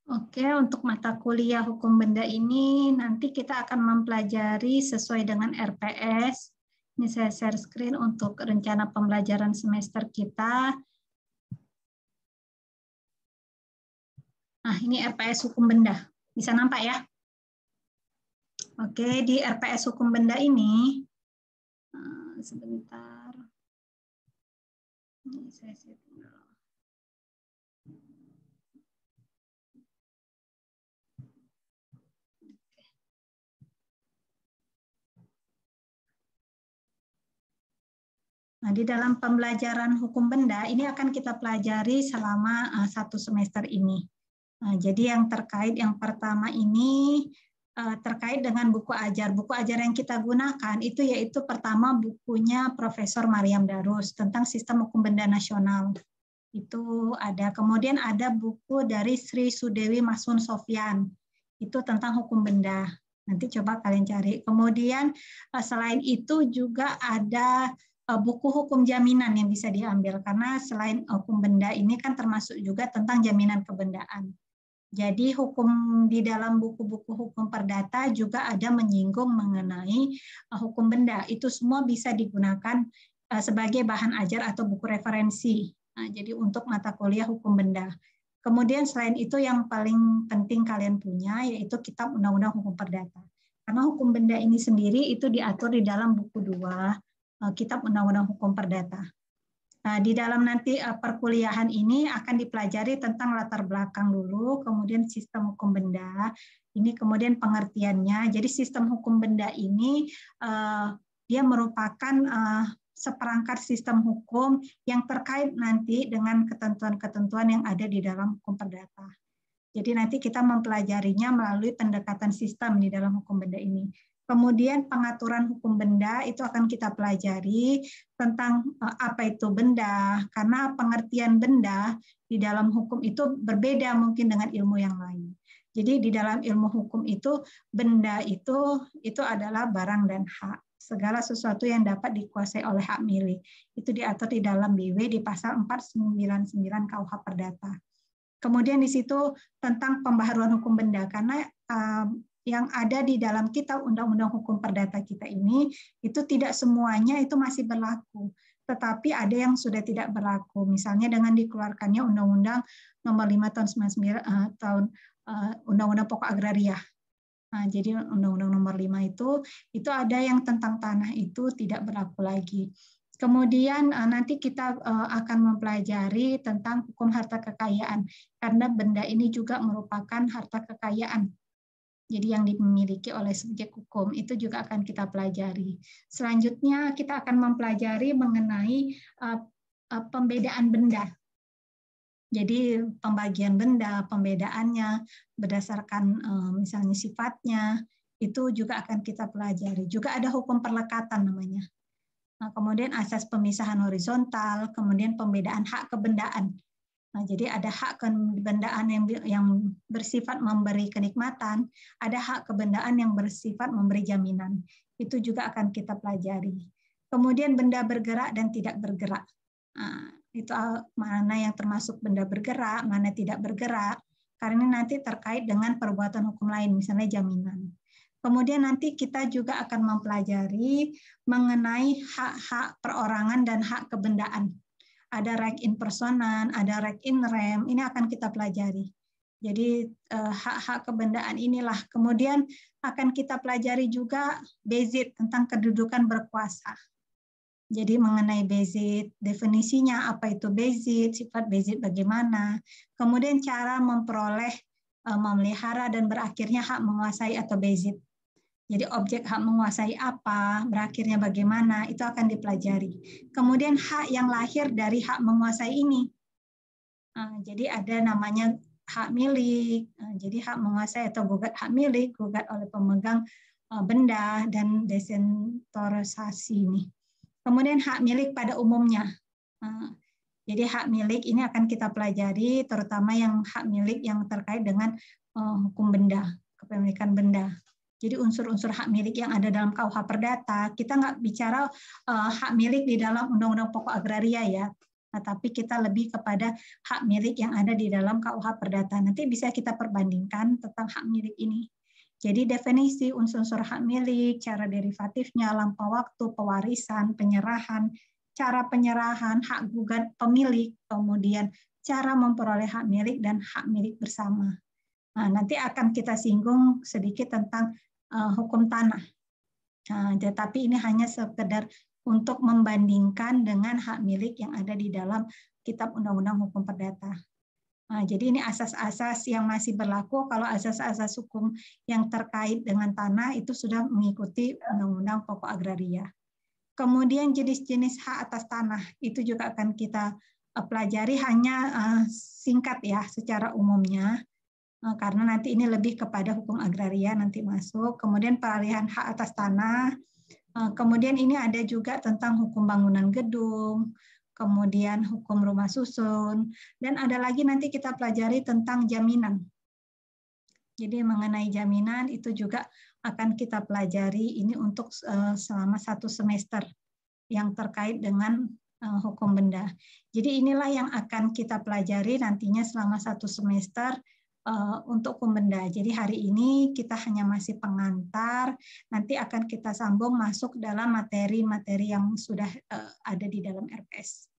Oke, untuk mata kuliah hukum benda ini nanti kita akan mempelajari sesuai dengan RPS. Ini saya share screen untuk rencana pembelajaran semester kita. Nah, ini RPS hukum benda. Bisa nampak ya? Oke, di RPS hukum benda ini, sebentar. Ini saya setting dulu. Nah, di dalam pembelajaran hukum benda ini akan kita pelajari selama 1 semester ini. Nah, jadi yang terkait yang pertama ini terkait dengan buku ajar. Buku ajar yang kita gunakan itu yaitu pertama bukunya Profesor Mariam Darus tentang Sistem Hukum Benda Nasional. Itu ada. Kemudian ada buku dari Sri Sudewi Masun Sofyan. Itu tentang hukum benda. Nanti coba kalian cari. Kemudian selain itu juga ada buku hukum jaminan yang bisa diambil karena selain hukum benda ini kan termasuk juga tentang jaminan kebendaan. Jadi hukum di dalam buku-buku hukum perdata juga ada menyinggung mengenai hukum benda. Itu semua bisa digunakan sebagai bahan ajar atau buku referensi. Nah, jadi untuk mata kuliah hukum benda. Kemudian selain itu yang paling penting kalian punya yaitu Kitab Undang-Undang Hukum Perdata. Karena hukum benda ini sendiri itu diatur di dalam buku 2 Kitab Undang-Undang Hukum Perdata. Nah, di dalam nanti perkuliahan ini akan dipelajari tentang latar belakang dulu, kemudian sistem hukum benda, ini kemudian pengertiannya. Jadi sistem hukum benda ini dia merupakan seperangkat sistem hukum yang terkait nanti dengan ketentuan-ketentuan yang ada di dalam hukum perdata. Jadi nanti kita mempelajarinya melalui pendekatan sistem di dalam hukum benda ini. Kemudian pengaturan hukum benda itu akan kita pelajari tentang apa itu benda, karena pengertian benda di dalam hukum itu berbeda mungkin dengan ilmu yang lain. Jadi di dalam ilmu hukum itu benda itu adalah barang dan hak. Segala sesuatu yang dapat dikuasai oleh hak milik. Itu diatur di dalam BW di pasal 499 KUH Perdata. Kemudian di situ tentang pembaharuan hukum benda, karena yang ada di dalam Kitab Undang-Undang Hukum Perdata kita ini, itu tidak semuanya itu masih berlaku. Tetapi ada yang sudah tidak berlaku. Misalnya dengan dikeluarkannya Undang-Undang Nomor 5 Tahun 99 tahun Undang-Undang Pokok Agraria. Nah, jadi Undang-Undang Nomor 5 itu ada yang tentang tanah itu tidak berlaku lagi. Kemudian nanti kita akan mempelajari tentang hukum harta kekayaan, karena benda ini juga merupakan harta kekayaan. Jadi yang dimiliki oleh subjek hukum itu juga akan kita pelajari. Selanjutnya kita akan mempelajari mengenai pembedaan benda. Jadi pembagian benda, pembedaannya berdasarkan misalnya sifatnya, itu juga akan kita pelajari. Juga ada hukum perlekatan namanya. Nah, kemudian asas pemisahan horizontal, kemudian pembedaan hak kebendaan. Nah, jadi ada hak kebendaan yang bersifat memberi kenikmatan, ada hak kebendaan yang bersifat memberi jaminan. Itu juga akan kita pelajari. Kemudian benda bergerak dan tidak bergerak. Nah, itu mana yang termasuk benda bergerak, mana tidak bergerak, karena nanti terkait dengan perbuatan hukum lain, misalnya jaminan. Kemudian nanti kita juga akan mempelajari mengenai hak-hak perorangan dan hak kebendaan. Ada rek in personam, ada rek in rem, ini akan kita pelajari. Jadi hak-hak kebendaan inilah. Kemudian akan kita pelajari juga bezit tentang kedudukan berkuasa. Jadi mengenai bezit, definisinya apa itu bezit, sifat bezit bagaimana, kemudian cara memperoleh, memelihara dan berakhirnya hak menguasai atau bezit. Jadi objek hak menguasai apa, berakhirnya bagaimana, itu akan dipelajari. Kemudian hak yang lahir dari hak menguasai ini. Jadi ada namanya hak milik, jadi hak menguasai atau gugat hak milik, gugat oleh pemegang benda, dan desentralisasi ini. Kemudian hak milik pada umumnya. Jadi hak milik ini akan kita pelajari, terutama yang hak milik yang terkait dengan hukum benda, kepemilikan benda. Jadi unsur-unsur hak milik yang ada dalam KUH Perdata, kita nggak bicara hak milik di dalam Undang-Undang Pokok Agraria ya, Nah, tapi kita lebih kepada hak milik yang ada di dalam KUH Perdata. Nanti bisa kita perbandingkan tentang hak milik ini. Jadi definisi unsur-unsur hak milik, cara derivatifnya, lampau waktu, pewarisan, penyerahan, cara penyerahan, hak gugat pemilik, kemudian cara memperoleh hak milik dan hak milik bersama. Nah, nanti akan kita singgung sedikit tentang hukum tanah. Nah, tetapi ini hanya sekedar untuk membandingkan dengan hak milik yang ada di dalam Kitab Undang-Undang Hukum Perdata. Nah, jadi ini asas-asas yang masih berlaku. Kalau asas-asas hukum yang terkait dengan tanah itu sudah mengikuti Undang-Undang Pokok Agraria. Kemudian jenis-jenis hak atas tanah itu juga akan kita pelajari, hanya singkat ya secara umumnya, karena nanti ini lebih kepada hukum agraria nanti masuk. Kemudian peralihan hak atas tanah. Kemudian ini ada juga tentang hukum bangunan gedung, kemudian hukum rumah susun, dan ada lagi nanti kita pelajari tentang jaminan. Jadi mengenai jaminan itu juga akan kita pelajari ini untuk selama 1 semester yang terkait dengan hukum benda. Jadi inilah yang akan kita pelajari nantinya selama 1 semester untuk hukum benda. Jadi hari ini kita hanya masih pengantar, nanti akan kita sambung masuk dalam materi-materi yang sudah ada di dalam RPS.